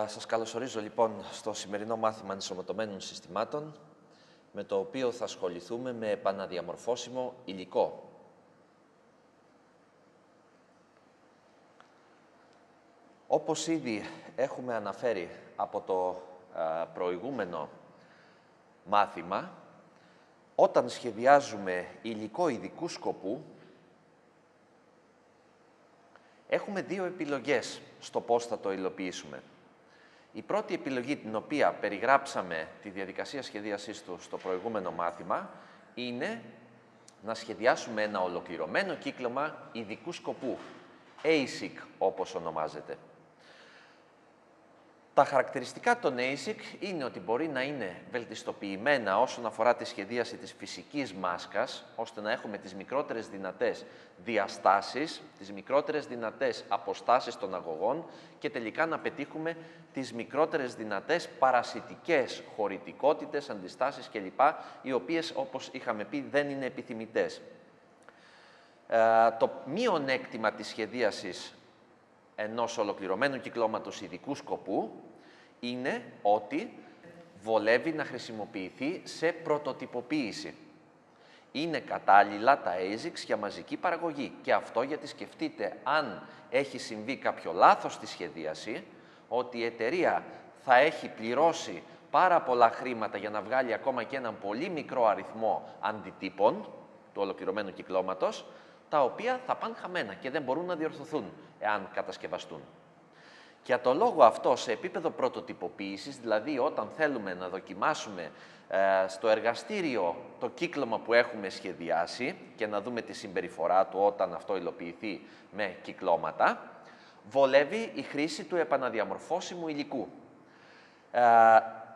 Σας καλωσορίζω λοιπόν στο σημερινό μάθημα ενσωματωμένων συστημάτων, με το οποίο θα ασχοληθούμε με επαναδιαμορφώσιμο υλικό. Όπως ήδη έχουμε αναφέρει από το προηγούμενο μάθημα, όταν σχεδιάζουμε υλικό ειδικού σκοπού, έχουμε δύο επιλογές στο πώς θα το υλοποιήσουμε. Η πρώτη επιλογή, την οποία περιγράψαμε τη διαδικασία σχεδίασής του στο προηγούμενο μάθημα, είναι να σχεδιάσουμε ένα ολοκληρωμένο κύκλωμα ειδικού σκοπού, ASIC όπως ονομάζεται. Τα χαρακτηριστικά των ASIC είναι ότι μπορεί να είναι βελτιστοποιημένα όσον αφορά τη σχεδίαση της φυσικής μάσκας, ώστε να έχουμε τις μικρότερες δυνατές διαστάσεις, τις μικρότερες δυνατές αποστάσεις των αγωγών και τελικά να πετύχουμε τις μικρότερες δυνατές παρασιτικές χωρητικότητες, αντιστάσεις κλπ, οι οποίες, όπως είχαμε πει, δεν είναι επιθυμητές. Το μειονέκτημα της σχεδίασης ενός ολοκληρωμένου κυκλώματος ειδικού σκοπού είναι ότι βολεύει να χρησιμοποιηθεί σε πρωτοτυποποίηση. Είναι κατάλληλα τα ASICs για μαζική παραγωγή και αυτό γιατί σκεφτείτε αν έχει συμβεί κάποιο λάθος στη σχεδίαση, ότι η εταιρεία θα έχει πληρώσει πάρα πολλά χρήματα για να βγάλει ακόμα και έναν πολύ μικρό αριθμό αντιτύπων του ολοκληρωμένου κυκλώματος, τα οποία θα πάνε χαμένα και δεν μπορούν να διορθωθούν εάν κατασκευαστούν. Για το λόγο αυτό, σε επίπεδο πρωτοτυποποίησης, δηλαδή όταν θέλουμε να δοκιμάσουμε στο εργαστήριο το κύκλωμα που έχουμε σχεδιάσει και να δούμε τη συμπεριφορά του όταν αυτό υλοποιηθεί με κυκλώματα, βολεύει η χρήση του επαναδιαμορφώσιμου υλικού.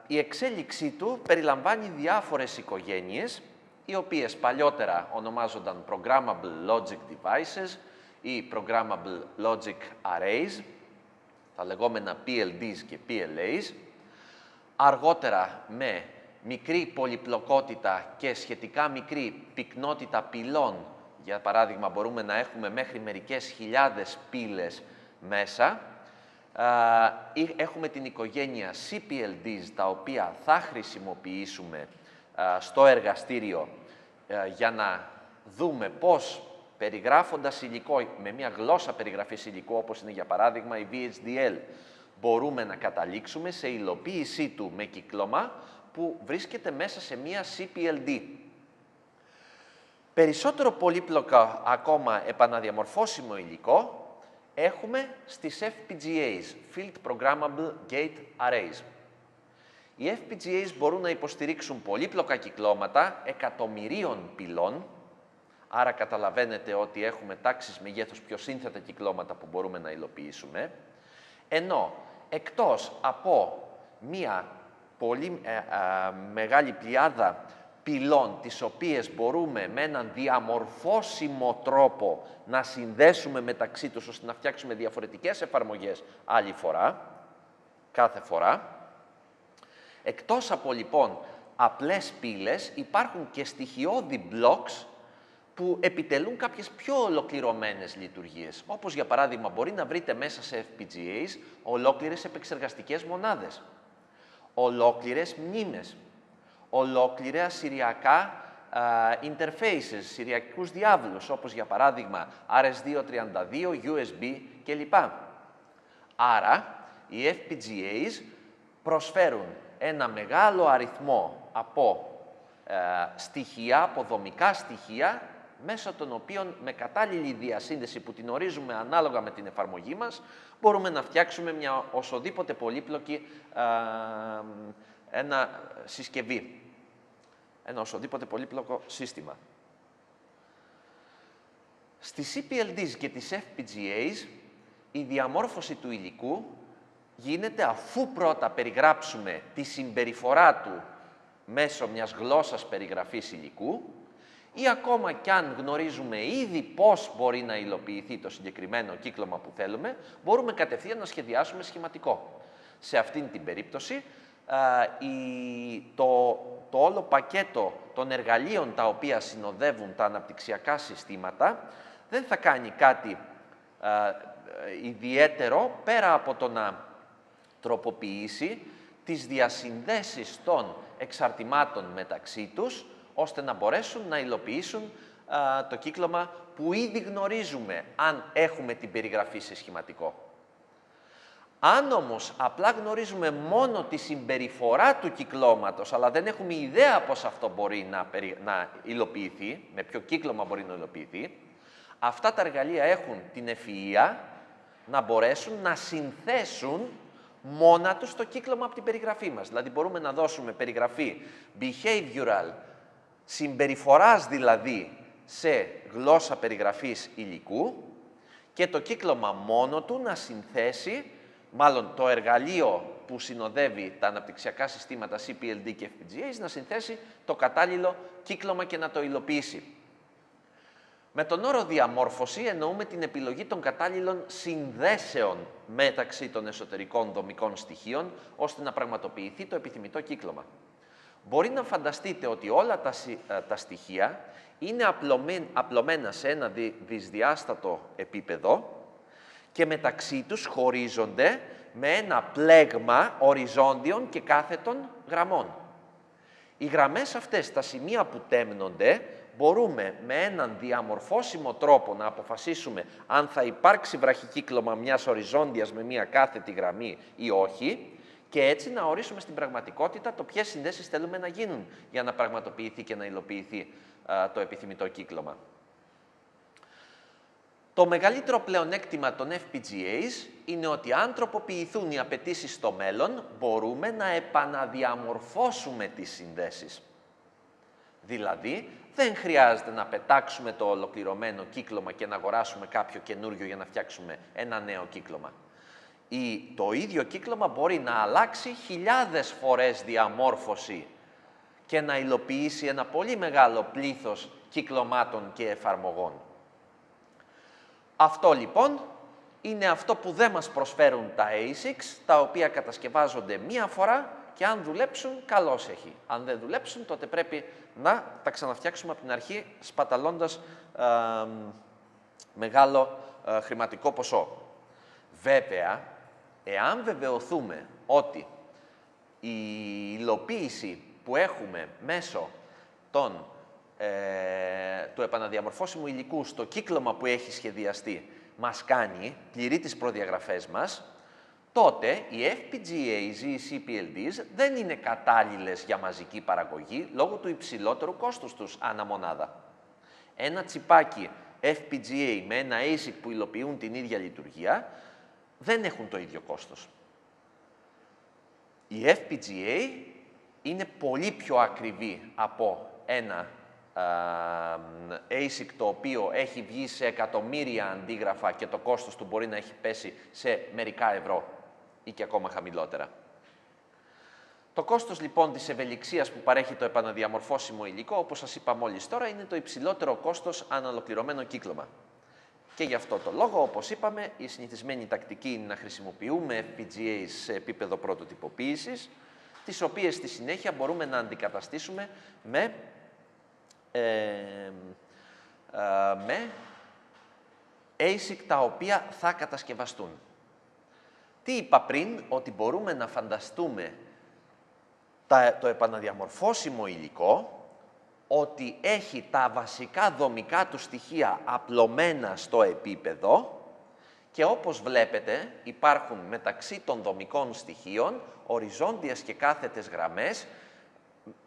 Η εξέλιξή του περιλαμβάνει διάφορες οικογένειες, οι οποίες παλιότερα ονομάζονταν Programmable Logic Devices ή Programmable Logic Arrays, τα λεγόμενα PLDs και PLAs, αργότερα με μικρή πολυπλοκότητα και σχετικά μικρή πυκνότητα πυλών, για παράδειγμα μπορούμε να έχουμε μέχρι μερικές χιλιάδες πύλες μέσα, έχουμε την οικογένεια CPLDs, τα οποία θα χρησιμοποιήσουμε στο εργαστήριο για να δούμε πώς περιγράφοντας υλικό με μια γλώσσα περιγραφής υλικού, όπως είναι για παράδειγμα η VHDL, μπορούμε να καταλήξουμε σε υλοποίησή του με κύκλωμα που βρίσκεται μέσα σε μια CPLD. Περισσότερο πολύπλοκα ακόμα επαναδιαμορφώσιμο υλικό έχουμε στις FPGAs, Field Programmable Gate Arrays. Οι FPGAs μπορούν να υποστηρίξουν πολύπλοκα κυκλώματα εκατομμυρίων πυλών, άρα καταλαβαίνετε ότι έχουμε τάξεις μεγέθους πιο σύνθετα κυκλώματα που μπορούμε να υλοποιήσουμε, ενώ εκτός από μία πολύ μεγάλη πλειάδα πυλών, τις οποίες μπορούμε με έναν διαμορφώσιμο τρόπο να συνδέσουμε μεταξύ τους, ώστε να φτιάξουμε διαφορετικές εφαρμογές άλλη φορά, κάθε φορά, εκτός από λοιπόν απλές πύλες, υπάρχουν και στοιχειώδη blocks που επιτελούν κάποιες πιο ολοκληρωμένες λειτουργίες. Όπως για παράδειγμα μπορεί να βρείτε μέσα σε FPGAs ολόκληρες επεξεργαστικές μονάδες, ολόκληρες μνήμες, ολόκληρα σηριακά interfaces, σηριακούς διάβλους, όπως για παράδειγμα RS232, USB κλπ. Άρα, οι FPGAs προσφέρουν ένα μεγάλο αριθμό από στοιχεία, αποδομικά στοιχεία, μέσω των οποίων με κατάλληλη διασύνδεση που την ορίζουμε ανάλογα με την εφαρμογή μας, μπορούμε να φτιάξουμε μια οσοδήποτε πολύπλοκη συσκευή, ένα οσοδήποτε πολύπλοκο σύστημα. Στις CPLDs και τις FPGAs, η διαμόρφωση του υλικού γίνεται αφού πρώτα περιγράψουμε τη συμπεριφορά του μέσω μιας γλώσσας περιγραφής υλικού ή ακόμα κι αν γνωρίζουμε ήδη πώς μπορεί να υλοποιηθεί το συγκεκριμένο κύκλωμα που θέλουμε, μπορούμε κατευθείαν να σχεδιάσουμε σχηματικό. Σε αυτήν την περίπτωση, το όλο πακέτο των εργαλείων τα οποία συνοδεύουν τα αναπτυξιακά συστήματα δεν θα κάνει κάτι ιδιαίτερο πέρα από το να τροποποιήσει τις διασυνδέσεις των εξαρτημάτων μεταξύ τους, ώστε να μπορέσουν να υλοποιήσουν το κύκλωμα που ήδη γνωρίζουμε, αν έχουμε την περιγραφή σε σχηματικό. Αν όμως απλά γνωρίζουμε μόνο τη συμπεριφορά του κυκλώματος, αλλά δεν έχουμε ιδέα πώς αυτό μπορεί να υλοποιηθεί, με ποιο κύκλωμα μπορεί να υλοποιηθεί, αυτά τα εργαλεία έχουν την ευφυΐα να μπορέσουν να συνθέσουν μόνα τους το κύκλωμα από την περιγραφή μας. Δηλαδή μπορούμε να δώσουμε περιγραφή behavioral, συμπεριφοράς δηλαδή, σε γλώσσα περιγραφής υλικού και το κύκλωμα μόνο του να συνθέσει, μάλλον το εργαλείο που συνοδεύει τα αναπτυξιακά συστήματα CPLD και FPGAs, να συνθέσει το κατάλληλο κύκλωμα και να το υλοποιήσει. Με τον όρο διαμόρφωση εννοούμε την επιλογή των κατάλληλων συνδέσεων μεταξύ των εσωτερικών δομικών στοιχείων, ώστε να πραγματοποιηθεί το επιθυμητό κύκλωμα. Μπορεί να φανταστείτε ότι όλα τα στοιχεία είναι απλωμένα σε ένα δυσδιάστατο επίπεδο και μεταξύ τους χωρίζονται με ένα πλέγμα οριζόντιων και κάθετων γραμμών. Οι γραμμές αυτές, τα σημεία που τέμνονται, μπορούμε με έναν διαμορφώσιμο τρόπο να αποφασίσουμε αν θα υπάρξει βραχικύκλωμα μιας οριζόντιας με μια κάθετη γραμμή ή όχι, και έτσι να ορίσουμε στην πραγματικότητα το ποιες συνδέσεις θέλουμε να γίνουν για να πραγματοποιηθεί και να υλοποιηθεί το επιθυμητό κύκλωμα. Το μεγαλύτερο πλεονέκτημα των FPGAs είναι ότι αν τροποποιηθούν οι απαιτήσεις στο μέλλον, μπορούμε να επαναδιαμορφώσουμε τις συνδέσεις. Δηλαδή, δεν χρειάζεται να πετάξουμε το ολοκληρωμένο κύκλωμα και να αγοράσουμε κάποιο καινούριο για να φτιάξουμε ένα νέο κύκλωμα. Το ίδιο κύκλωμα μπορεί να αλλάξει χιλιάδες φορές διαμόρφωση και να υλοποιήσει ένα πολύ μεγάλο πλήθος κυκλωμάτων και εφαρμογών. Αυτό λοιπόν είναι αυτό που δεν μας προσφέρουν τα ASICs, τα οποία κατασκευάζονται μία φορά και αν δουλέψουν, καλώς έχει. Αν δεν δουλέψουν, τότε πρέπει να τα ξαναφτιάξουμε από την αρχή, σπαταλώντας μεγάλο χρηματικό ποσό. Βέβαια, εάν βεβαιωθούμε ότι η υλοποίηση που έχουμε μέσω του επαναδιαμορφώσιμου υλικού στο κύκλωμα που έχει σχεδιαστεί μας κάνει, πληρεί τις προδιαγραφές μας, τότε οι FPGAs ή οι CPLDs δεν είναι κατάλληλες για μαζική παραγωγή λόγω του υψηλότερου κόστους τους ανά μονάδα. Ένα τσιπάκι FPGA με ένα ASIC που υλοποιούν την ίδια λειτουργία δεν έχουν το ίδιο κόστος. Η FPGA είναι πολύ πιο ακριβή από ένα ASIC το οποίο έχει βγει σε εκατομμύρια αντίγραφα και το κόστος του μπορεί να έχει πέσει σε μερικά ευρώ ή και ακόμα χαμηλότερα. Το κόστος λοιπόν της ευελιξίας που παρέχει το επαναδιαμορφώσιμο υλικό, όπως σας είπα μόλις τώρα, είναι το υψηλότερο κόστος ανά ολοκληρωμένο κύκλωμα. Και γι' αυτό το λόγο, όπως είπαμε, η συνηθισμένη τακτική είναι να χρησιμοποιούμε FPGAs σε επίπεδο πρωτοτυποποίησης, τις οποίες στη συνέχεια μπορούμε να αντικαταστήσουμε με ASIC τα οποία θα κατασκευαστούν. Τι είπα πριν, ότι μπορούμε να φανταστούμε το επαναδιαμορφώσιμο υλικό, ότι έχει τα βασικά δομικά του στοιχεία απλωμένα στο επίπεδο και όπως βλέπετε υπάρχουν μεταξύ των δομικών στοιχείων οριζόντιες και κάθετες γραμμές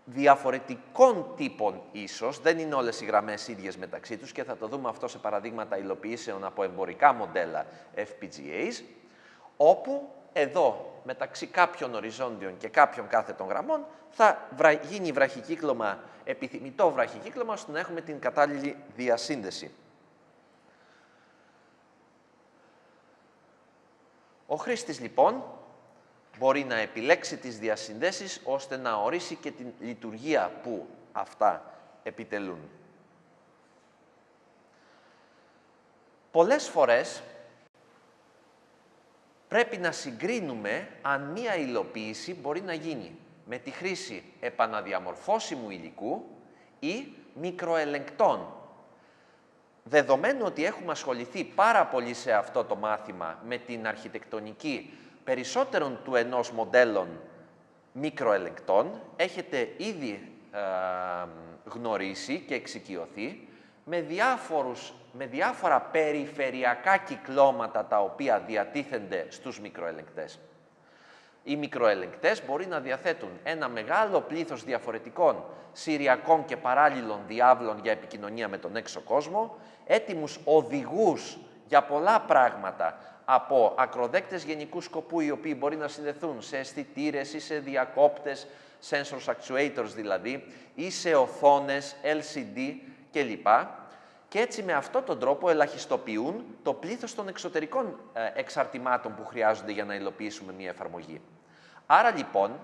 διαφορετικών τύπων ίσως, δεν είναι όλες οι γραμμές ίδιες μεταξύ τους και θα το δούμε αυτό σε παραδείγματα υλοποιήσεων από εμπορικά μοντέλα FPGAs, όπου εδώ μεταξύ κάποιων οριζόντιων και κάποιων κάθετων γραμμών θα γίνει βραχικύκλωμα, επιθυμητό βραχικύκλωμα, ώστε να έχουμε την κατάλληλη διασύνδεση. Ο χρήστης λοιπόν μπορεί να επιλέξει τις διασυνδέσεις ώστε να ορίσει και την λειτουργία που αυτά επιτελούν. Πολλές φορές πρέπει να συγκρίνουμε αν μία υλοποίηση μπορεί να γίνει με τη χρήση επαναδιαμορφώσιμου υλικού ή μικροελεγκτών. Δεδομένου ότι έχουμε ασχοληθεί πάρα πολύ σε αυτό το μάθημα με την αρχιτεκτονική περισσότερων του ενός μοντέλων μικροελεγκτών έχετε ήδη γνωρίσει και εξοικειωθεί με διάφορα περιφερειακά κυκλώματα τα οποία διατίθενται στους μικροελεγκτές. Οι μικροελεγκτές μπορεί να διαθέτουν ένα μεγάλο πλήθος διαφορετικών σηριακών και παράλληλων διάβλων για επικοινωνία με τον έξω κόσμο, έτοιμους οδηγούς για πολλά πράγματα, από ακροδέκτες γενικού σκοπού, οι οποίοι μπορεί να συνδεθούν σε αισθητήρες ή σε διακόπτες, sensors actuators δηλαδή, ή σε οθόνες, LCD κλπ. Και έτσι με αυτόν τον τρόπο ελαχιστοποιούν το πλήθος των εξωτερικών εξαρτημάτων που χρειάζονται για να υλοποιήσουμε μία εφαρμογή. Άρα λοιπόν,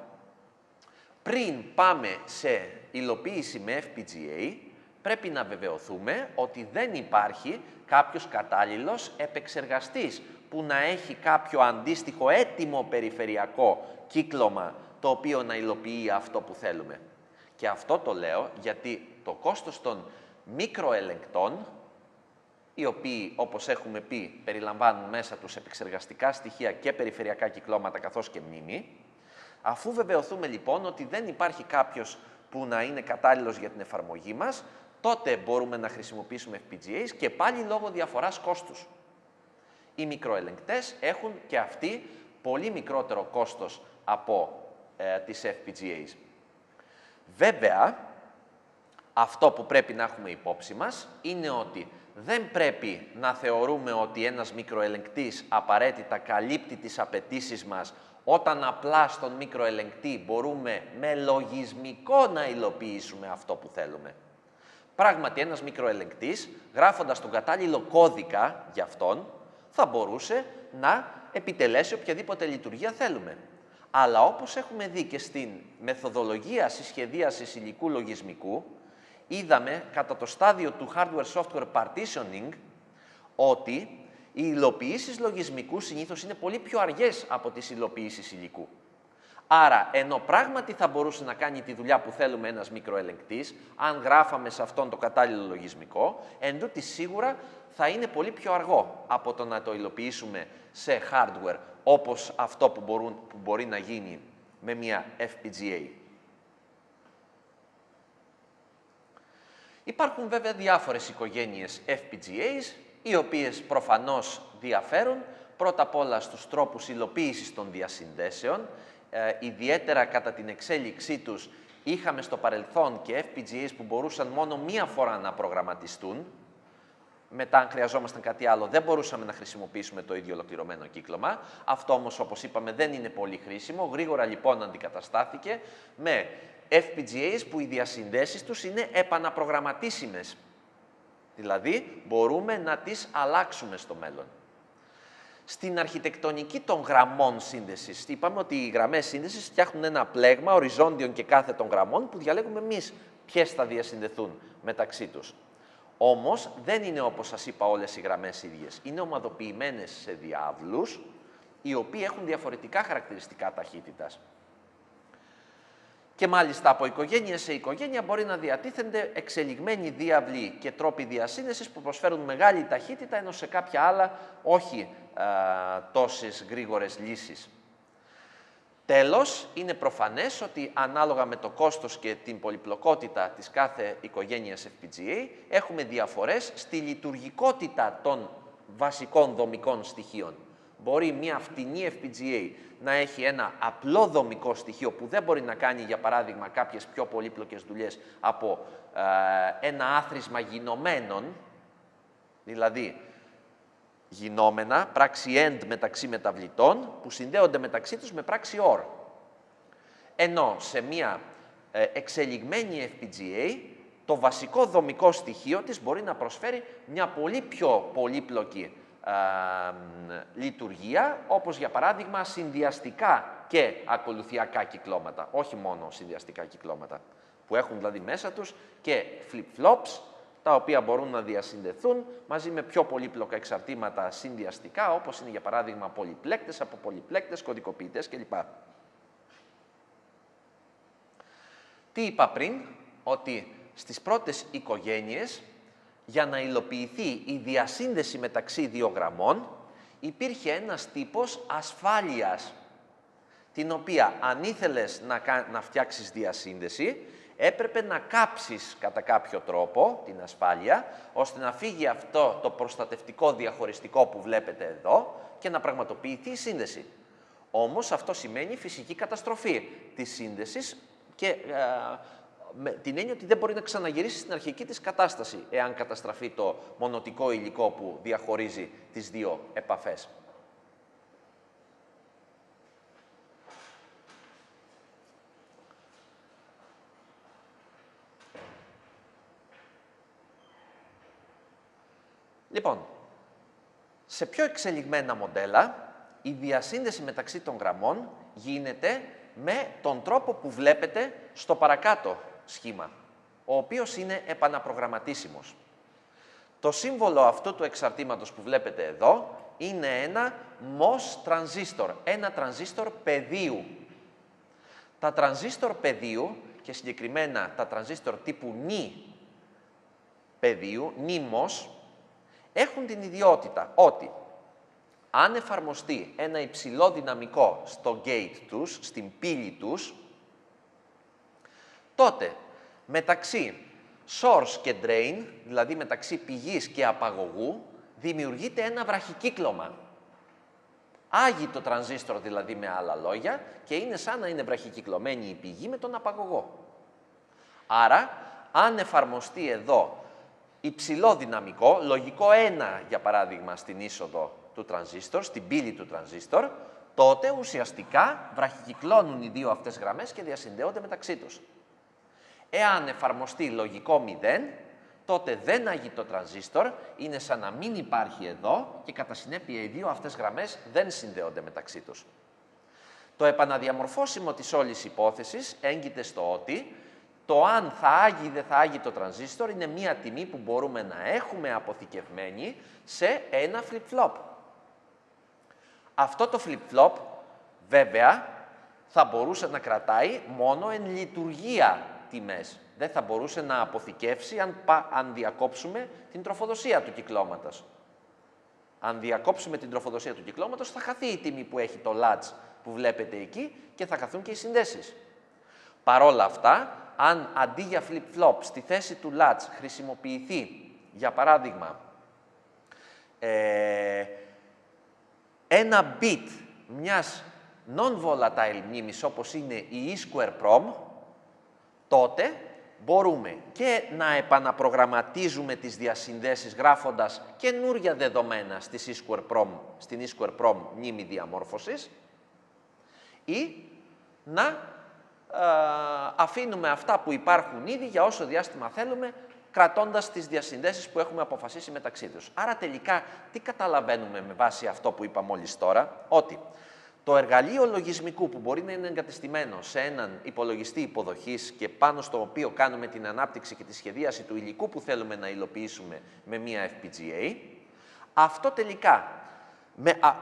πριν πάμε σε υλοποίηση με FPGA, πρέπει να βεβαιωθούμε ότι δεν υπάρχει κάποιος κατάλληλος επεξεργαστής που να έχει κάποιο αντίστοιχο έτοιμο περιφερειακό κύκλωμα το οποίο να υλοποιεί αυτό που θέλουμε. Και αυτό το λέω γιατί το κόστος των μικροελεγκτών, οι οποίοι, όπως έχουμε πει, περιλαμβάνουν μέσα τους επεξεργαστικά στοιχεία και περιφερειακά κυκλώματα καθώς και μνήμη, αφού βεβαιωθούμε λοιπόν ότι δεν υπάρχει κάποιος που να είναι κατάλληλος για την εφαρμογή μας, τότε μπορούμε να χρησιμοποιήσουμε FPGAs και πάλι λόγω διαφοράς κόστους. Οι μικροελεγκτές έχουν και αυτοί πολύ μικρότερο κόστος από τις FPGAs. Βέβαια, αυτό που πρέπει να έχουμε υπόψη μας είναι ότι δεν πρέπει να θεωρούμε ότι ένας μικροελεγκτής απαραίτητα καλύπτει τις απαιτήσεις μας όταν απλά στον μικροελεγκτή μπορούμε με λογισμικό να υλοποιήσουμε αυτό που θέλουμε. Πράγματι, ένας μικροελεγκτής, γράφοντας τον κατάλληλο κώδικα για αυτόν, θα μπορούσε να επιτελέσει οποιαδήποτε λειτουργία θέλουμε. Αλλά όπως έχουμε δει και στην μεθοδολογία συσχεδίασης υλικού λογισμικού, είδαμε κατά το στάδιο του hardware-software partitioning ότι οι υλοποιήσεις λογισμικού συνήθως είναι πολύ πιο αργές από τις υλοποιήσεις υλικού. Άρα, ενώ πράγματι θα μπορούσε να κάνει τη δουλειά που θέλουμε ένας μικροελεγκτής, αν γράφαμε σε αυτόν το κατάλληλο λογισμικό, εντούτοις σίγουρα θα είναι πολύ πιο αργό από το να το υλοποιήσουμε σε hardware, όπως αυτό που μπορεί να γίνει με μια FPGA. Υπάρχουν βέβαια διάφορες οικογένειες FPGAs, οι οποίες προφανώς διαφέρουν, πρώτα απ' όλα στους τρόπους υλοποίησης των διασυνδέσεων. Ιδιαίτερα κατά την εξέλιξή τους είχαμε στο παρελθόν και FPGAs που μπορούσαν μόνο μία φορά να προγραμματιστούν. Μετά, αν χρειαζόμασταν κάτι άλλο, δεν μπορούσαμε να χρησιμοποιήσουμε το ίδιο ολοκληρωμένο κύκλωμα. Αυτό όμως, όπως είπαμε, δεν είναι πολύ χρήσιμο. Γρήγορα λοιπόν αντικαταστάθηκε με FPGAs που οι διασυνδέσεις τους είναι επαναπρογραμματίσιμες. Δηλαδή, μπορούμε να τις αλλάξουμε στο μέλλον. Στην αρχιτεκτονική των γραμμών σύνδεσης, είπαμε ότι οι γραμμές σύνδεσης φτιάχνουν ένα πλέγμα οριζόντιων και κάθετων γραμμών που διαλέγουμε εμείς ποιες θα διασυνδεθούν μεταξύ τους. Όμως, δεν είναι όπως σας είπα όλες οι γραμμές ίδιες. Είναι ομαδοποιημένες σε διάβλους, οι οποίοι έχουν διαφορετικά χαρακτηριστικά ταχύτητας. Και μάλιστα από οικογένεια σε οικογένεια μπορεί να διατίθενται εξελιγμένοι διάβλοι και τρόποι διασύνδεσης που προσφέρουν μεγάλη ταχύτητα, ενώ σε κάποια άλλα όχι τόσες γρήγορες λύσεις. Τέλος, είναι προφανές ότι ανάλογα με το κόστος και την πολυπλοκότητα της κάθε οικογένειας FPGA, έχουμε διαφορές στη λειτουργικότητα των βασικών δομικών στοιχείων. Μπορεί μια φτηνή FPGA να έχει ένα απλό δομικό στοιχείο που δεν μπορεί να κάνει, για παράδειγμα, κάποιες πιο πολύπλοκες δουλειές από ένα άθροισμα γινωμένων, δηλαδή γινόμενα, πράξη AND μεταξύ μεταβλητών, που συνδέονται μεταξύ τους με πράξη OR. Ενώ σε μια εξελιγμένη FPGA, το βασικό δομικό στοιχείο της μπορεί να προσφέρει μια πολύ πιο πολύπλοκη λειτουργία, όπως για παράδειγμα συνδυαστικά και ακολουθιακά κυκλώματα, όχι μόνο συνδυαστικά κυκλώματα, που έχουν δηλαδή μέσα τους και flip-flops, τα οποία μπορούν να διασυνδεθούν μαζί με πιο πολύπλοκα εξαρτήματα συνδυαστικά, όπως είναι για παράδειγμα πολυπλέκτες, αποπολυπλέκτες, κωδικοποιητές κλπ. Τι είπα πριν, ότι στις πρώτες οικογένειες, για να υλοποιηθεί η διασύνδεση μεταξύ δύο γραμμών, υπήρχε ένας τύπος ασφάλειας, την οποία αν ήθελες να φτιάξεις διασύνδεση, έπρεπε να κάψεις κατά κάποιο τρόπο την ασφάλεια, ώστε να φύγει αυτό το προστατευτικό διαχωριστικό που βλέπετε εδώ και να πραγματοποιηθεί η σύνδεση. Όμως αυτό σημαίνει φυσική καταστροφή της σύνδεσης και με την έννοια ότι δεν μπορεί να ξαναγυρίσει στην αρχική της κατάσταση, εάν καταστραφεί το μονοτικό υλικό που διαχωρίζει τις δύο επαφές. Λοιπόν, σε πιο εξελιγμένα μοντέλα, η διασύνδεση μεταξύ των γραμμών γίνεται με τον τρόπο που βλέπετε στο παρακάτω σχήμα, ο οποίος είναι επαναπρογραμματίσιμος. Το σύμβολο αυτού του εξαρτήματος που βλέπετε εδώ είναι ένα MOS τρανζίστορ, ένα τρανζίστορ πεδίου. Τα τρανζίστορ πεδίου και συγκεκριμένα τα τρανζίστορ τύπου νη πεδίου, νη MOS, έχουν την ιδιότητα ότι αν εφαρμοστεί ένα υψηλό δυναμικό στο gate τους, στην πύλη τους, τότε μεταξύ source και drain, δηλαδή μεταξύ πηγής και απαγωγού, δημιουργείται ένα βραχικύκλωμα. Άγει το τρανζίστορ δηλαδή με άλλα λόγια και είναι σαν να είναι βραχικυκλωμένη η πηγή με τον απαγωγό. Άρα, αν εφαρμοστεί εδώ υψηλό δυναμικό, λογικό 1 για παράδειγμα στην είσοδο του τρανζίστορ, στην πύλη του τρανζίστορ, τότε ουσιαστικά βραχικυκλώνουν οι δύο αυτές γραμμές και διασυνδέονται μεταξύ τους. Εάν εφαρμοστεί λογικό 0, τότε δεν αγεί το τρανζίστορ, είναι σαν να μην υπάρχει εδώ και κατά συνέπεια οι δύο αυτές γραμμές δεν συνδέονται μεταξύ τους. Το επαναδιαμορφώσιμο της όλης υπόθεσης έγκυται στο ότι το αν θα άγει ή δεν θα άγει το τρανζίστορ είναι μία τιμή που μπορούμε να έχουμε αποθηκευμένη σε ένα flip-flop. Αυτό το flip-flop, βέβαια, θα μπορούσε να κρατάει μόνο εν λειτουργία τιμές. Δεν θα μπορούσε να αποθηκεύσει αν διακόψουμε την τροφοδοσία του κυκλώματος. Αν διακόψουμε την τροφοδοσία του κυκλώματος, θα χαθεί η τιμή που έχει το latch που βλέπετε εκεί και θα χαθούν και οι συνδέσεις. Παρόλα αυτά, αν αντί για flip-flop στη θέση του latch χρησιμοποιηθεί, για παράδειγμα, ένα bit μιας non-volatile μνήμης όπως είναι η E2 PROM, τότε μπορούμε και να επαναπρογραμματίζουμε τις διασυνδέσεις γράφοντας καινούρια δεδομένα στην E2 PROM μνήμη διαμόρφωσης ή να αφήνουμε αυτά που υπάρχουν ήδη για όσο διάστημα θέλουμε, κρατώντας τις διασυνδέσεις που έχουμε αποφασίσει μεταξύ τους. Άρα τελικά τι καταλαβαίνουμε με βάση αυτό που είπα μόλις τώρα, ότι το εργαλείο λογισμικού που μπορεί να είναι εγκατεστημένο σε έναν υπολογιστή υποδοχής και πάνω στο οποίο κάνουμε την ανάπτυξη και τη σχεδίαση του υλικού που θέλουμε να υλοποιήσουμε με μία FPGA, αυτό τελικά,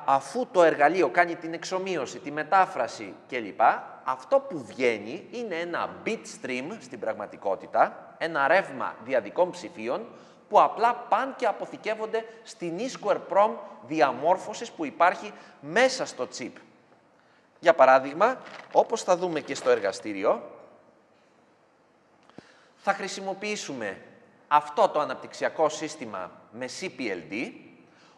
αφού το εργαλείο κάνει την εξομοίωση, τη μετάφραση κλπ, αυτό που βγαίνει είναι ένα bit stream στην πραγματικότητα, ένα ρεύμα διαδικών ψηφίων που απλά πάνε και αποθηκεύονται στην E2 PROM διαμόρφωσης που υπάρχει μέσα στο chip. Για παράδειγμα, όπως θα δούμε και στο εργαστήριο, θα χρησιμοποιήσουμε αυτό το αναπτυξιακό σύστημα με CPLD,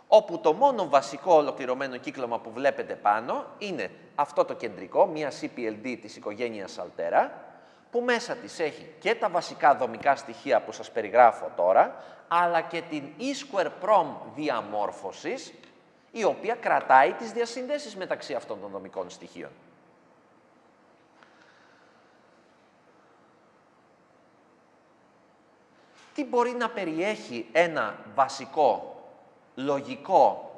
όπου το μόνο βασικό ολοκληρωμένο κύκλωμα που βλέπετε πάνω είναι αυτό το κεντρικό, μία CPLD της οικογένειας Altera, που μέσα της έχει και τα βασικά δομικά στοιχεία που σας περιγράφω τώρα, αλλά και την E2 PROM διαμόρφωσης, η οποία κρατάει τις διασύνδεσεις μεταξύ αυτών των δομικών στοιχείων. Τι μπορεί να περιέχει ένα βασικό λογικό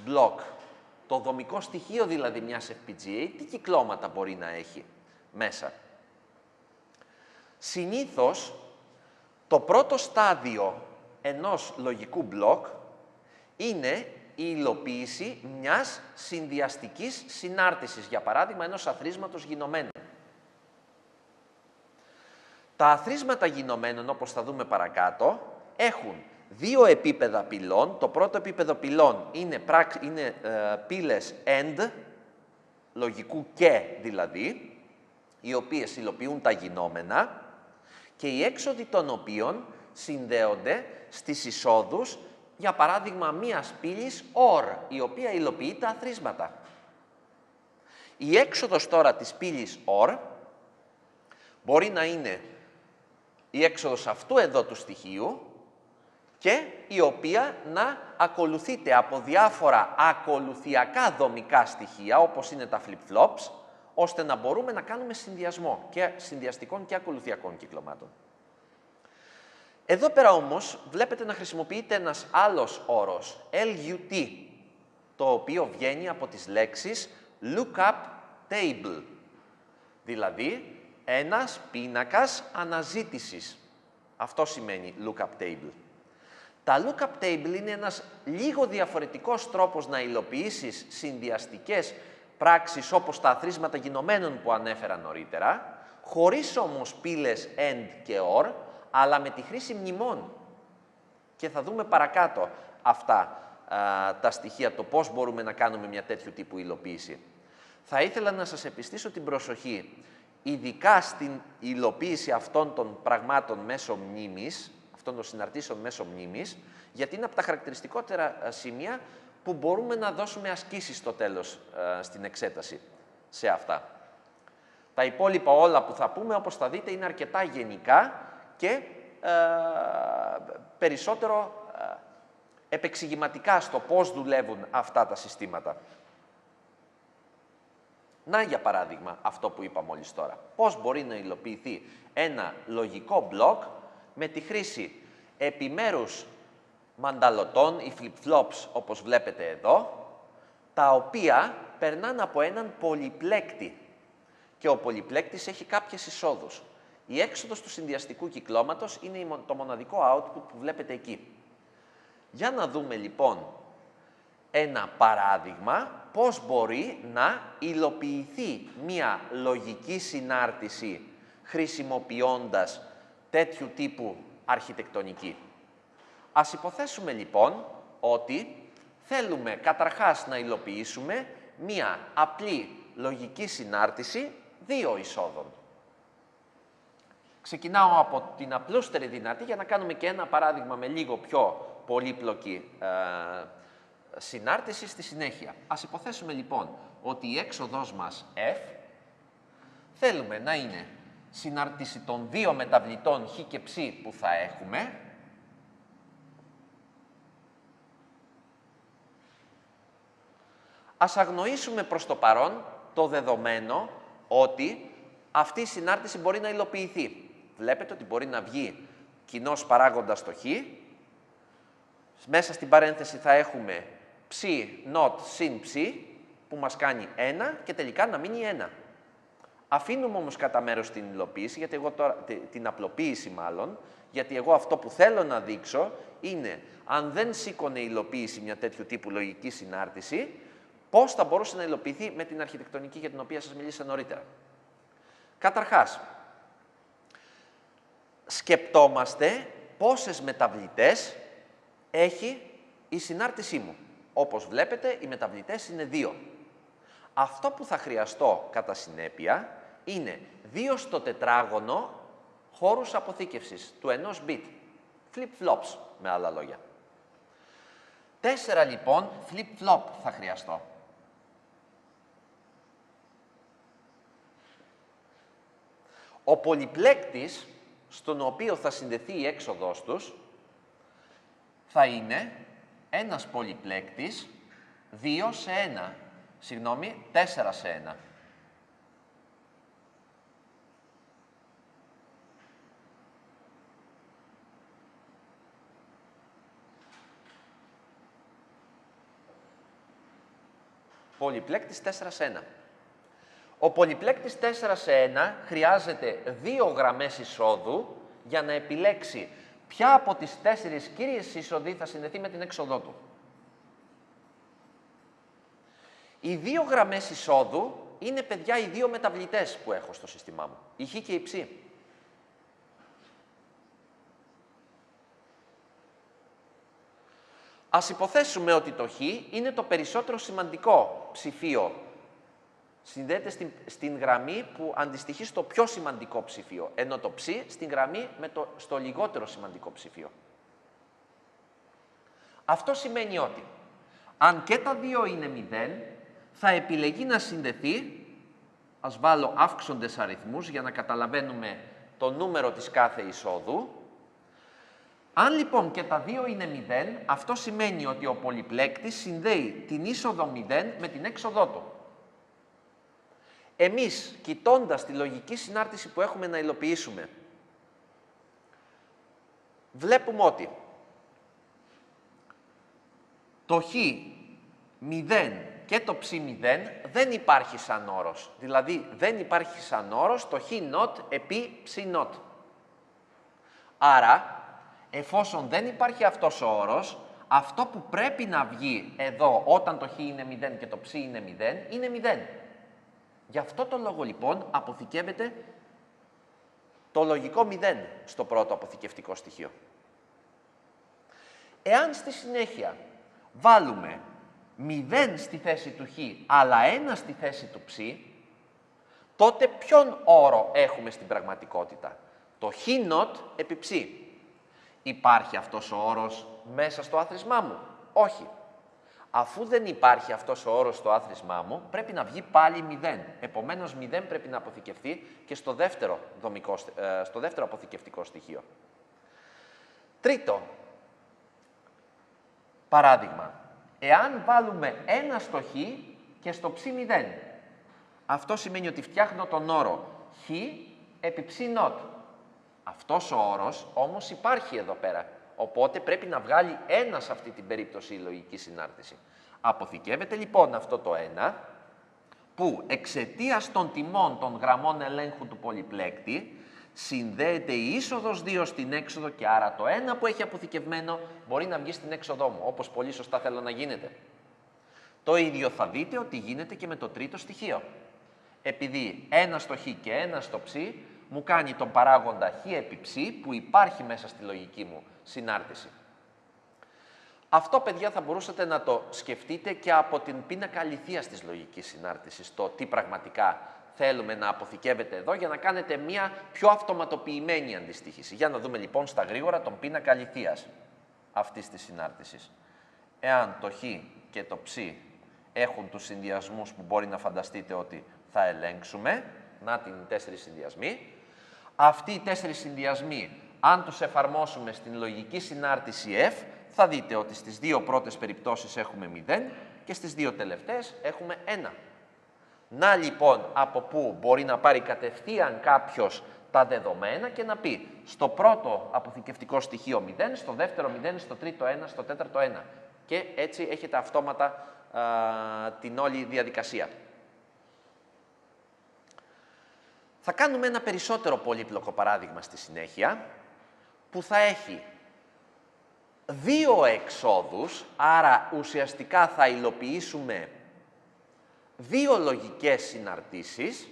μπλοκ, το δομικό στοιχείο δηλαδή μιας FPGA, τι κυκλώματα μπορεί να έχει μέσα. Συνήθως, το πρώτο στάδιο ενός λογικού μπλοκ είναι η υλοποίηση μιας συνδυαστικής συνάρτησης, για παράδειγμα ενός αθροίσματος γινωμένου. Τα αθροίσματα γινωμένων, όπως θα δούμε παρακάτω, έχουν δύο επίπεδα πυλών. Το πρώτο επίπεδο πυλών είναι πύλες AND, λογικού και δηλαδή, οι οποίες υλοποιούν τα γινόμενα και οι έξοδοι των οποίων συνδέονται στις εισόδους, για παράδειγμα, μίας πύλης OR, η οποία υλοποιεί τα αθροίσματα. Η έξοδος τώρα της πύλης OR μπορεί να είναι η έξοδος αυτού εδώ του στοιχείου και η οποία να ακολουθείται από διάφορα ακολουθιακά δομικά στοιχεία, όπως είναι τα flip-flops, ώστε να μπορούμε να κάνουμε συνδυασμό και συνδυαστικών και ακολουθιακών κυκλωμάτων. Εδώ πέρα όμως βλέπετε να χρησιμοποιείται ένας άλλος όρος, LUT, το οποίο βγαίνει από τις λέξεις lookup table, δηλαδή ένας πίνακας αναζήτησης. Αυτό σημαίνει lookup table. Τα lookup table είναι ένας λίγο διαφορετικός τρόπος να υλοποιήσεις συνδυαστικές πράξεις όπως τα αθροίσματα γινωμένων που ανέφερα νωρίτερα, χωρίς όμως πύλες AND και OR, αλλά με τη χρήση μνημών. Και θα δούμε παρακάτω αυτά τα στοιχεία, το πώς μπορούμε να κάνουμε μια τέτοιου τύπου υλοποίηση. Θα ήθελα να σας επιστήσω την προσοχή, ειδικά στην υλοποίηση αυτών των πραγμάτων μέσω μνήμης, αυτών των συναρτήσεων μέσω μνήμης, γιατί είναι από τα χαρακτηριστικότερα σημεία που μπορούμε να δώσουμε ασκήσεις στο τέλος στην εξέταση σε αυτά. Τα υπόλοιπα όλα που θα πούμε, όπως θα δείτε, είναι αρκετά γενικά και περισσότερο επεξηγηματικά στο πώς δουλεύουν αυτά τα συστήματα. Να, για παράδειγμα, αυτό που είπα μόλις τώρα. Πώς μπορεί να υλοποιηθεί ένα λογικό μπλοκ με τη χρήση επιμέρους μανταλωτών ή flip-flops, όπως βλέπετε εδώ, τα οποία περνάνε από έναν πολυπλέκτη. Και ο πολυπλέκτης έχει κάποιες εισόδους. Η έξοδος του συνδυαστικού κυκλώματος είναι το μοναδικό output που βλέπετε εκεί. Για να δούμε λοιπόν ένα παράδειγμα πώς μπορεί να υλοποιηθεί μία λογική συνάρτηση χρησιμοποιώντας τέτοιου τύπου αρχιτεκτονική. Ας υποθέσουμε λοιπόν ότι θέλουμε καταρχάς να υλοποιήσουμε μία απλή λογική συνάρτηση δύο εισόδων. Ξεκινάω από την απλούστερη δυνατή για να κάνουμε και ένα παράδειγμα με λίγο πιο πολύπλοκη συνάρτηση στη συνέχεια. Ας υποθέσουμε λοιπόν ότι η έξοδος μας F θέλουμε να είναι συνάρτηση των δύο μεταβλητών χ και ψ που θα έχουμε, ας αγνοήσουμε προς το παρόν το δεδομένο ότι αυτή η συνάρτηση μπορεί να υλοποιηθεί. Βλέπετε ότι μπορεί να βγει κοινός παράγοντας το χ, μέσα στην παρένθεση θα έχουμε ψ not συν ψ, που μας κάνει 1 και τελικά να μείνει 1. Αφήνουμε όμως κατά μέρος την υλοποίηση, γιατί εγώ τώρα, την απλοποίηση μάλλον, γιατί εγώ αυτό που θέλω να δείξω είναι, αν δεν σήκωνε υλοποίηση μια τέτοιου τύπου λογική συνάρτηση, πώς θα μπορούσε να υλοποιηθεί με την αρχιτεκτονική για την οποία σας μίλησα νωρίτερα. Καταρχάς, σκεπτόμαστε πόσες μεταβλητές έχει η συνάρτησή μου. Όπως βλέπετε, οι μεταβλητές είναι 2. Αυτό που θα χρειαστώ κατά συνέπεια είναι 2 στο τετράγωνο χώρους αποθήκευσης του ενός bit. Flip-flops, με άλλα λόγια. 4 λοιπόν flip-flop θα χρειαστώ. Ο πολυπλέκτης, στον οποίο θα συνδεθεί η έξοδος τους, θα είναι ένας πολυπλέκτης 2 σε 1. Συγγνώμη, 4 σε 1. Πολυπλέκτης 4 σε 1. Ο πολυπλέκτης 4 σε 1 χρειάζεται 2 γραμμές εισόδου για να επιλέξει ποια από τις 4 κύριες εισοδοί θα συνδεθεί με την έξοδό του. Οι 2 γραμμές εισόδου είναι, παιδιά, οι 2 μεταβλητές που έχω στο σύστημά μου, η χ και η ψ. Ας υποθέσουμε ότι το χ είναι το περισσότερο σημαντικό ψηφίο. Συνδέεται στην γραμμή που αντιστοιχεί στο πιο σημαντικό ψηφίο, ενώ το ψ στην γραμμή στο λιγότερο σημαντικό ψηφίο. Αυτό σημαίνει ότι, αν και τα δύο είναι 0, θα επιλεγεί να συνδεθεί, ας βάλω αύξοντες αριθμούς για να καταλαβαίνουμε το νούμερο της κάθε εισόδου. Αν λοιπόν και τα δύο είναι 0, αυτό σημαίνει ότι ο πολυπλέκτης συνδέει την είσοδο 0 με την έξοδό του. Εμείς, κοιτώντας τη λογική συνάρτηση που έχουμε να υλοποιήσουμε, βλέπουμε ότι το χ 0 και το ψ 0 δεν υπάρχει σαν όρος. Δηλαδή, δεν υπάρχει σαν όρος το χ not επί ψ not. Άρα, εφόσον δεν υπάρχει αυτός ο όρος, αυτό που πρέπει να βγει εδώ όταν το χ είναι 0 και το ψ είναι 0, είναι 0. Γι' αυτό το λόγο λοιπόν αποθηκεύεται το λογικό 0 στο πρώτο αποθηκευτικό στοιχείο. Εάν στη συνέχεια βάλουμε 0 στη θέση του χ αλλά 1 στη θέση του ψ, τότε ποιον όρο έχουμε στην πραγματικότητα? Το χ not επί ψ. Υπάρχει αυτός ο όρος μέσα στο άθροισμά μου? Όχι. Αφού δεν υπάρχει αυτός ο όρος στο άθροισμά μου, πρέπει να βγει πάλι 0. Επομένως, 0 πρέπει να αποθηκευτεί και στο δεύτερο αποθηκευτικό στοιχείο. Τρίτο παράδειγμα. Εάν βάλουμε 1 στο χ και στο ψ 0, αυτό σημαίνει ότι φτιάχνω τον όρο χ επί ψ not. Αυτός ο όρος όμως υπάρχει εδώ πέρα. Οπότε πρέπει να βγάλει 1 σε αυτή την περίπτωση η λογική συνάρτηση. Αποθηκεύεται λοιπόν αυτό το 1, που εξαιτίας των τιμών των γραμμών ελέγχου του πολυπλέκτη, συνδέεται η είσοδος 2 στην έξοδο και άρα το 1 που έχει αποθηκευμένο μπορεί να βγει στην έξοδό μου, όπως πολύ σωστά θέλω να γίνεται. Το ίδιο θα δείτε ότι γίνεται και με το τρίτο στοιχείο. Επειδή 1 στο χ και 1 στο ψ μου κάνει τον παράγοντα χ επί ψ που υπάρχει μέσα στη λογική μου συνάρτηση. Αυτό, παιδιά, θα μπορούσατε να το σκεφτείτε και από την πίνακα αληθείας της λογικής συνάρτησης, το τι πραγματικά θέλουμε να αποθηκεύεται εδώ για να κάνετε μια πιο αυτοματοποιημένη αντιστοίχηση. Για να δούμε λοιπόν στα γρήγορα τον πίνακα αληθείας αυτής της συνάρτησης. Εάν το χ και το ψ έχουν τους συνδυασμούς που μπορεί να φανταστείτε ότι θα ελέγξουμε, να την 4 συνδυασμοί, αυτοί οι 4 συνδυασμοί, αν τους εφαρμόσουμε στην λογική συνάρτηση F, θα δείτε ότι στις δύο πρώτες περιπτώσεις έχουμε 0 και στις δύο τελευταίες έχουμε 1. Να λοιπόν από πού μπορεί να πάρει κατευθείαν κάποιος τα δεδομένα και να πει στο πρώτο αποθηκευτικό στοιχείο 0, στο δεύτερο 0, στο τρίτο 1, στο τέταρτο 1. Και έτσι έχετε αυτόματα την όλη διαδικασία. Θα κάνουμε ένα περισσότερο πολύπλοκο παράδειγμα στη συνέχεια, που θα έχει δύο εξόδους, άρα ουσιαστικά θα υλοποιήσουμε δύο λογικές συναρτήσεις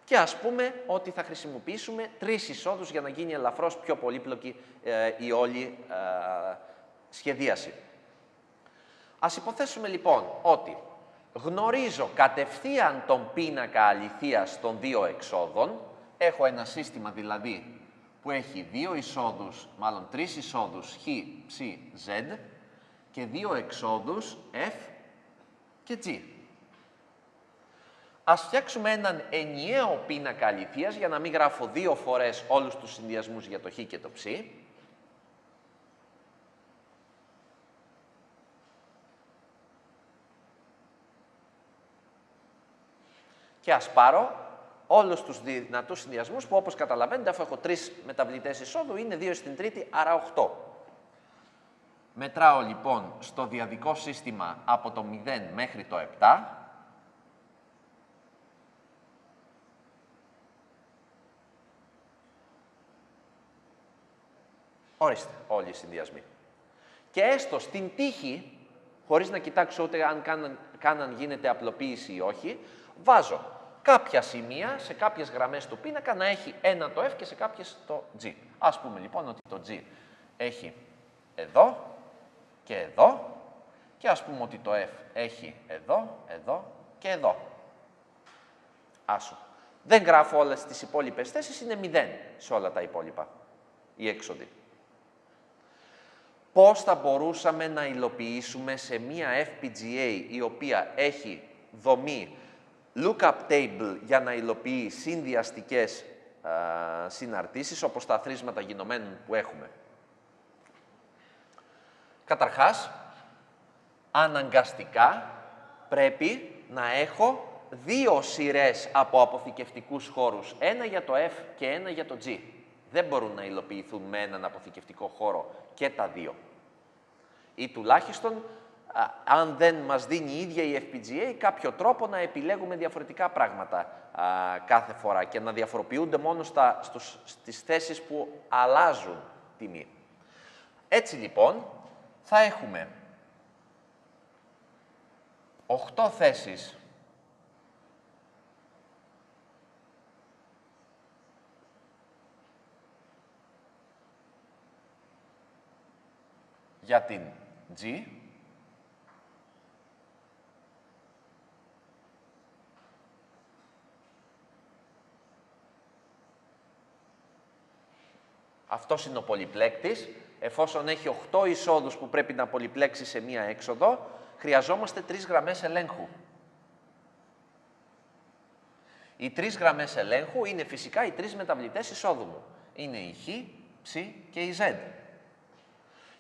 και ας πούμε ότι θα χρησιμοποιήσουμε 3 εισόδους για να γίνει ελαφρώς πιο πολύπλοκη η όλη σχεδίαση. Ας υποθέσουμε λοιπόν ότι γνωρίζω κατευθείαν τον πίνακα αληθείας των δύο εξόδων, έχω ένα σύστημα δηλαδή που έχει 2 εισόδους, μάλλον 3 εισόδους χ, ψ, z και 2 εξόδους f και g. Ας φτιάξουμε έναν ενιαίο πίνακα αληθείας για να μην γράφω 2 φορές όλους τους συνδυασμούς για το χ και το ψ. Και ας πάρω όλους τους δυνατούς συνδυασμούς που, όπως καταλαβαίνετε, αφού έχω 3 μεταβλητές εισόδου, είναι 2 στην τρίτη, άρα 8. Μετράω λοιπόν στο διαδικό σύστημα από το 0 μέχρι το 7. Ορίστε, όλοι οι συνδυασμοί. Και έστω στην τύχη, χωρίς να κοιτάξω ούτε αν γίνεται απλοποίηση ή όχι, βάζω κάποια σημεία σε κάποιες γραμμές του πίνακα να έχει ένα το F και σε κάποιες το G. Ας πούμε λοιπόν ότι το G έχει εδώ και εδώ και ας πούμε ότι το F έχει εδώ, εδώ και εδώ. Άσο. Δεν γράφω όλες τις υπόλοιπες θέσεις, είναι 0 σε όλα τα υπόλοιπα, η έξοδη. Πώς θα μπορούσαμε να υλοποιήσουμε σε μία FPGA η οποία έχει δομή lookup table για να υλοποιεί συνδυαστικές συναρτήσεις, όπως τα αθροίσματα γινωμένων που έχουμε. Καταρχάς, αναγκαστικά πρέπει να έχω δύο σειρές από αποθηκευτικούς χώρους, ένα για το F και ένα για το G. Δεν μπορούν να υλοποιηθούν με έναν αποθηκευτικό χώρο και τα δύο. Ή τουλάχιστον, αν δεν μας δίνει η ίδια η FPGA, κάποιο τρόπο να επιλέγουμε διαφορετικά πράγματα κάθε φορά και να διαφοροποιούνται μόνο στις θέσεις που αλλάζουν τιμή. Έτσι λοιπόν, θα έχουμε 8 θέσεις για την G, αυτός είναι ο πολυπλέκτης. Εφόσον έχει 8 εισόδους που πρέπει να πολυπλέξει σε μία έξοδο, χρειαζόμαστε 3 γραμμές ελέγχου. Οι 3 γραμμές ελέγχου είναι φυσικά οι 3 μεταβλητές εισόδου μου. Είναι η Χ, Ψ και η Z.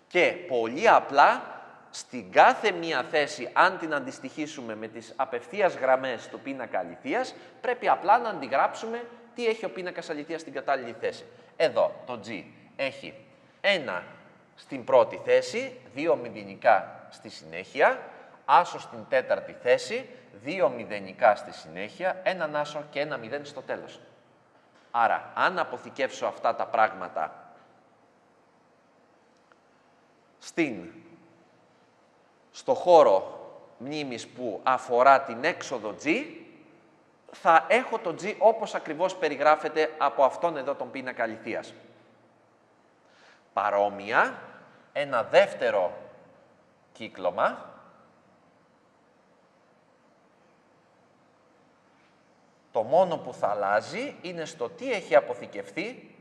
Και πολύ απλά, στην κάθε μία θέση, αν την αντιστοιχίσουμε με τις απευθείας γραμμές του πίνακα αληθείας, πρέπει απλά να αντιγράψουμε τι έχει ο πίνακας αληθείας στην κατάλληλη θέση. Εδώ, το G έχει 1 στην πρώτη θέση, 2 μηδενικά στη συνέχεια, άσο στην τέταρτη θέση, 2 μηδενικά στη συνέχεια, έναν άσο και ένα 0 στο τέλος. Άρα, αν αποθηκεύσω αυτά τα πράγματα στο χώρο μνήμης που αφορά την έξοδο G, θα έχω το G όπως ακριβώς περιγράφεται από αυτόν εδώ τον πίνακα αληθείας. Παρόμοια, ένα δεύτερο κύκλωμα, το μόνο που θα αλλάζει είναι στο τι έχει αποθηκευθεί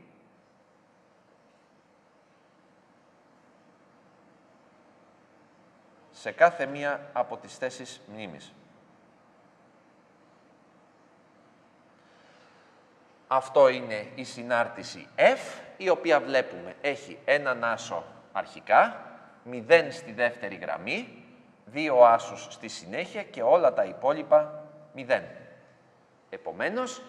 σε κάθε μία από τις θέσεις μνήμης. Αυτό είναι η συνάρτηση F, η οποία βλέπουμε έχει έναν άσο αρχικά, 0 στη δεύτερη γραμμή, 2 άσους στη συνέχεια και όλα τα υπόλοιπα 0. Επομένως,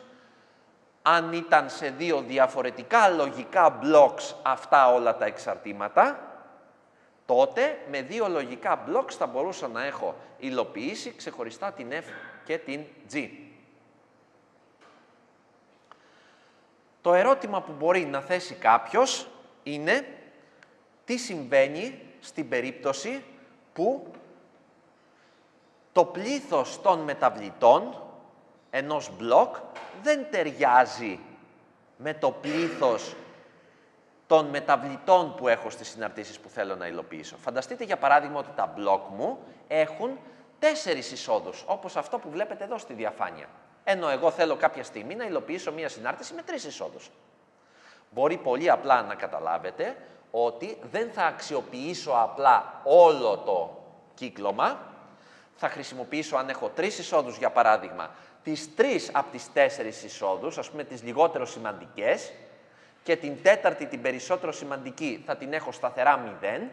αν ήταν σε 2 διαφορετικά λογικά blocks αυτά όλα τα εξαρτήματα, τότε με 2 λογικά blocks θα μπορούσα να έχω υλοποιήσει ξεχωριστά την F και την G. Το ερώτημα που μπορεί να θέσει κάποιος είναι τι συμβαίνει στην περίπτωση που το πλήθος των μεταβλητών ενός μπλοκ δεν ταιριάζει με το πλήθος των μεταβλητών που έχω στις συναρτήσεις που θέλω να υλοποιήσω. Φανταστείτε για παράδειγμα ότι τα μπλοκ μου έχουν 4 εισόδους, όπως αυτό που βλέπετε εδώ στη διαφάνεια. Ενώ εγώ θέλω κάποια στιγμή να υλοποιήσω μία συνάρτηση με 3 εισόδους. Μπορεί πολύ απλά να καταλάβετε ότι δεν θα αξιοποιήσω απλά όλο το κύκλωμα, θα χρησιμοποιήσω, αν έχω 3 εισόδους για παράδειγμα, τις 3 από τις 4 εισόδους, ας πούμε τις λιγότερο σημαντικές, και την τέταρτη, την περισσότερο σημαντική, θα την έχω σταθερά 0,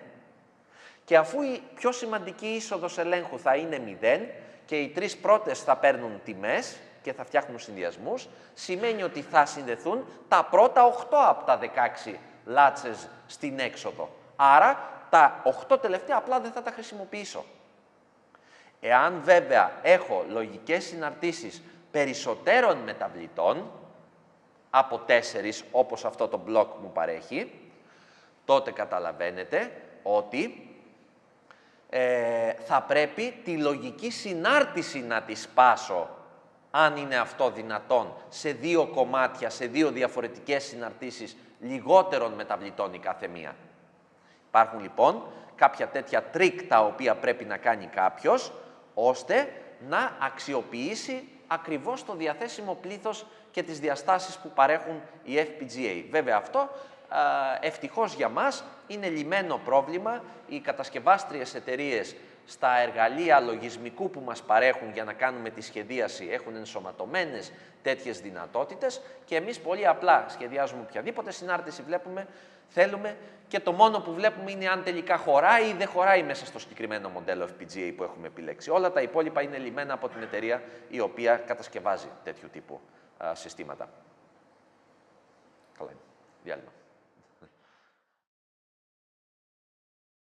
και αφού η πιο σημαντική είσοδος ελέγχου θα είναι 0 και οι 3 πρώτες θα παίρνουν τιμές και θα φτιάχνουν συνδυασμούς, σημαίνει ότι θα συνδεθούν τα πρώτα 8 από τα 16 λάτσες στην έξοδο. Άρα, τα 8 τελευταία απλά δεν θα τα χρησιμοποιήσω. Εάν βέβαια έχω λογικές συναρτήσεις περισσότερων μεταβλητών, από 4, όπως αυτό το μπλοκ μου παρέχει, τότε καταλαβαίνετε ότι θα πρέπει τη λογική συνάρτηση να τη σπάσω, αν είναι αυτό δυνατόν, σε 2 κομμάτια, σε 2 διαφορετικές συναρτήσεις λιγότερων μεταβλητών η κάθε μία. Υπάρχουν λοιπόν κάποια τέτοια τρίκ τα οποία πρέπει να κάνει κάποιος, ώστε να αξιοποιήσει ακριβώς το διαθέσιμο πλήθος και τις διαστάσεις που παρέχουν οι FPGA. Βέβαια αυτό, ευτυχώς για μας, είναι λυμένο πρόβλημα. Οι κατασκευάστριες εταιρείες στα εργαλεία λογισμικού που μας παρέχουν για να κάνουμε τη σχεδίαση έχουν ενσωματωμένες τέτοιες δυνατότητες και εμείς πολύ απλά σχεδιάζουμε οποιαδήποτε συνάρτηση θέλουμε και το μόνο που βλέπουμε είναι αν τελικά χωράει ή δεν χωράει μέσα στο συγκεκριμένο μοντέλο FPGA που έχουμε επιλέξει. Όλα τα υπόλοιπα είναι λυμμένα από την εταιρεία η οποία κατασκευάζει τέτοιου τύπου συστήματα. Καλά είναι. Διάλειμμα.